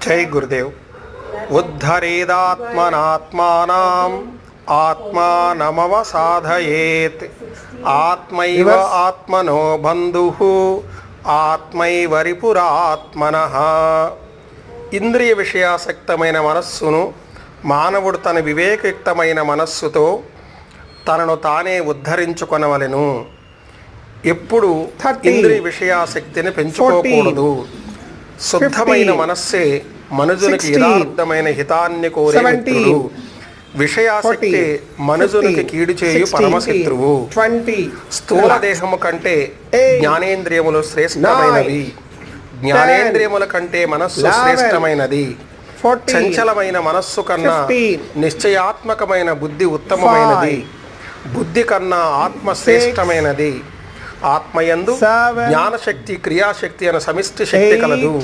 జై గురుదేవ్. ఉద్ధరేదాత్మనాత్మానం ఆత్మానమవసాధయేత్ ఆత్మైవ ఆత్మనో బంధుః ఆత్మైవరిపురాత్మనః. ఇంద్రియ విషయాసక్తమైన మనస్సును మానవుడు తన వివేకయుక్తమైన మనస్సుతో తనను తానే ఉద్ధరించుకొనవలెను. ఎప్పుడు ఇంద్రియ విషయాసక్తిని పెంచుకోకూడదు. శుద్ధమైన మనస్సే మనుజునికి యథార్థమైన హితాన్ని కోరే మిత్రుడు. విషయాసక్తి మనుజునికి కీడు చేయు పరమశత్రువు. స్థూల దేహము కంటే జ్ఞానేంద్రియములు శ్రేష్టమైనవి. జ్ఞానేంద్రియముల కంటే మనస్సు శ్రేష్టమైనది. చంచలమైన మనస్సు కన్నా నిశ్చయాత్మకమైన బుద్ధి ఉత్తమమైనది. బుద్ధి కన్నా ఆత్మ శ్రేష్టమైనది. ఆత్మయందు జ్ఞానశక్తి, క్రియాశక్తి అనే సమిష్టి శక్తి కలదు.